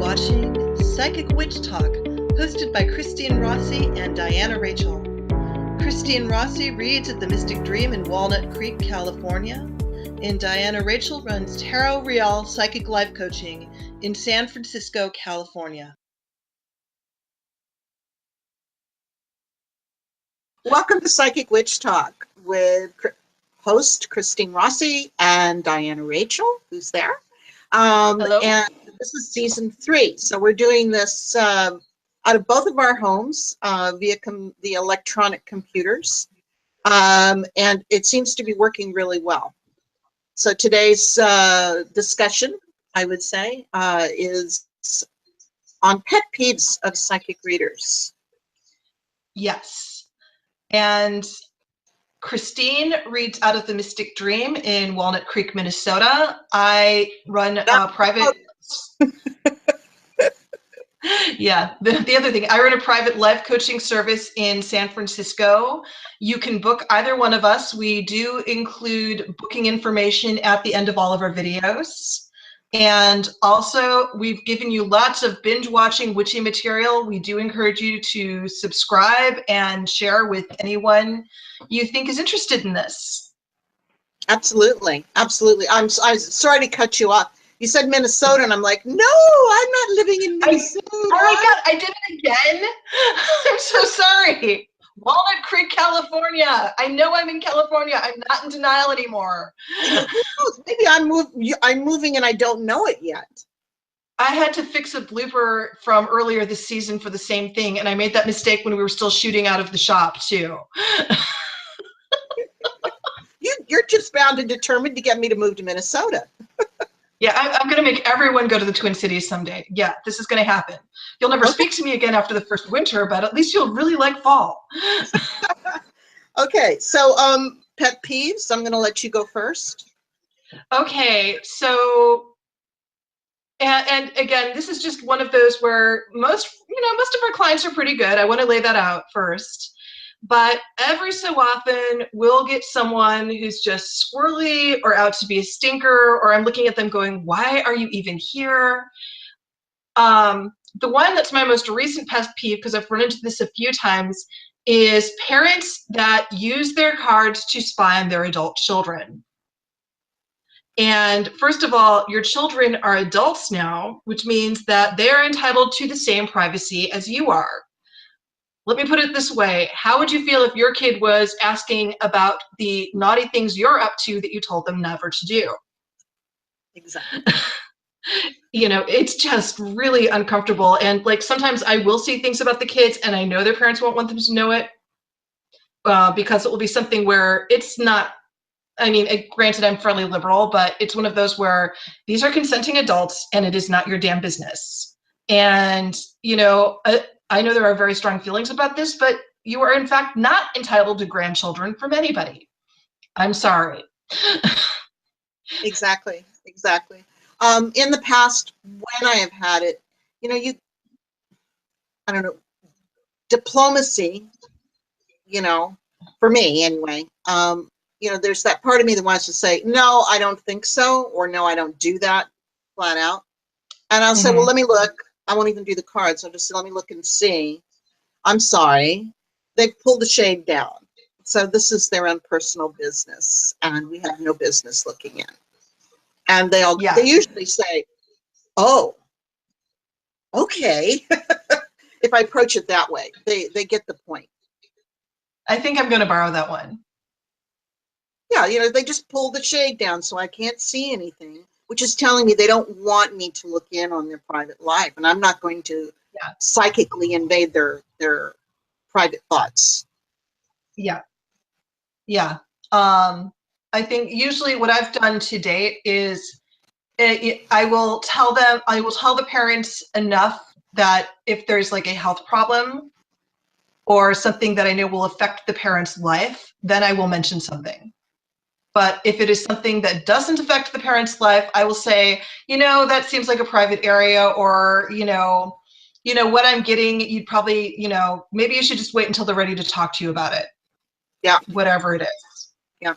watching Psychic Witch Talk, hosted by Christine Rossi and Diana Rachel. Christine Rossi reads at the Mystic Dream in Walnut Creek, California, and Diana Rachel runs Tarot Real Psychic Life Coaching in San Francisco, California. Welcome to Psychic Witch Talk with host Christine Rossi and Diana Rachel, who's there. Hello. And this is season 3. So we're doing this out of both of our homes via the electronic computers. And it seems to be working really well. So today's discussion, I would say, is on pet peeves of psychic readers. Yes. And Christine reads out of the Mystic Dream in Walnut Creek, Minnesota. I run a private... Yeah, the other thing, I run a private life coaching service in San Francisco. You can book either one of us. We do include booking information at the end of all of our videos. And also, we've given you lots of binge watching witchy material. We do encourage you to subscribe and share with anyone you think is interested in this. Absolutely, absolutely. I'm sorry to cut you off. You said Minnesota, and I'm like, no, I'm not living in Minnesota. Oh my God, I did it again. I'm so sorry. Walnut Creek, California. I know I'm in California. I'm not in denial anymore. Maybe I'm moving and I don't know it yet. I had to fix a blooper from earlier this season for the same thing, and I made that mistake when we were still shooting out of the shop too. You're just bound and determined to get me to move to Minnesota. Yeah, I'm going to make everyone go to the Twin Cities someday. Yeah, this is going to happen. You'll never speak to me again after the first winter, but at least you'll really like fall. Okay, so pet peeves, I'm going to let you go first. Okay, so, and again, this is just one of those where most of our clients are pretty good. I want to lay that out first. But every so often, we'll get someone who's just squirrely or out to be a stinker, or I'm looking at them going, why are you even here? The one that's my most recent pet peeve, because I've run into this a few times, is parents that use their cards to spy on their adult children. And first of all, your children are adults now, which means that they're entitled to the same privacy as you are. Let me put it this way. How would you feel if your kid was asking about the naughty things you're up to that you told them never to do? Exactly. You know, it's just really uncomfortable. And like sometimes I will see things about the kids and I know their parents won't want them to know it because it will be something where it's not, I mean, granted, I'm fairly liberal, but it's one of those where these are consenting adults and it is not your damn business. And, you know, I know there are very strong feelings about this, but you are in fact not entitled to grandchildren from anybody. I'm sorry. Exactly, exactly. In the past, when I have had it, you know, I don't know, diplomacy, you know, for me anyway, you know, there's that part of me that wants to say, no, I don't think so, or no, I don't do that flat out. And I'll say, well, let me look. I won't even do the cards. I'll just say, let me look and see. I'm sorry. They've pulled the shade down. So this is their own personal business, and we have no business looking in. And they usually say, oh, okay. If I approach it that way, they get the point. I think I'm going to borrow that one. Yeah, you know, they just pull the shade down so I can't see anything, which is telling me they don't want me to look in on their private life, and I'm not going to psychically invade their private thoughts. Yeah. Yeah. I think usually what I've done to date is I will tell the parents enough that if there's like a health problem or something that I know will affect the parent's life, then I will mention something. But if it is something that doesn't affect the parent's life, I will say, you know, that seems like a private area, or, you know, what I'm getting, you'd probably, you know, maybe you should just wait until they're ready to talk to you about it. Yeah. Whatever it is. Yeah.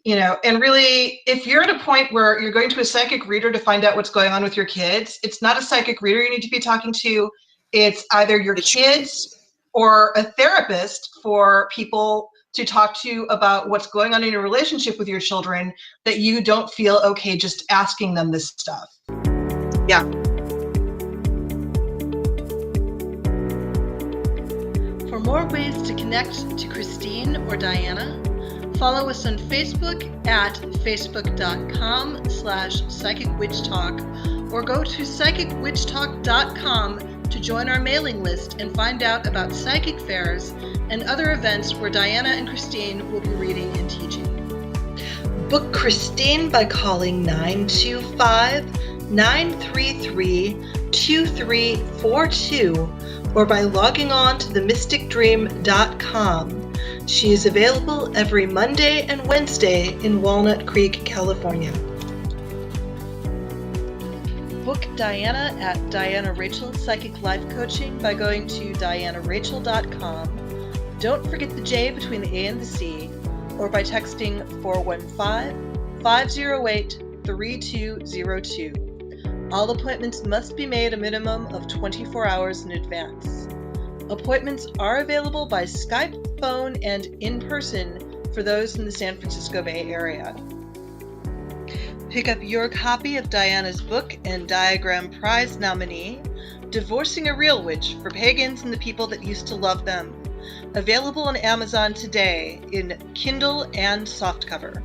And really, if you're at a point where you're going to a psychic reader to find out what's going on with your kids, it's not a psychic reader you need to be talking to. It's either your kids or a therapist for people to talk to about what's going on in your relationship with your children, that you don't feel okay just asking them this stuff. Yeah. For more ways to connect to Christine or Diana, follow us on Facebook at facebook.com/psychicwitchtalk, or go to psychicwitchtalk.com to join our mailing list and find out about psychic fairs and other events where Diana and Christine will be reading and teaching. Book Christine by calling 925-933-2342 or by logging on to themysticdream.com. She is available every Monday and Wednesday in Walnut Creek, California. Book Diana at Diana Rachel Psychic Life Coaching by going to dianarachel.com. Don't forget the J between the A and the C, or by texting 415-508-3202. All appointments must be made a minimum of 24 hours in advance. Appointments are available by Skype, phone, and in person for those in the San Francisco Bay Area. Pick up your copy of Diana's book and Diagram Prize nominee, Divorcing a Real Witch for Pagans and the People That Used to Love Them. Available on Amazon today in Kindle and softcover.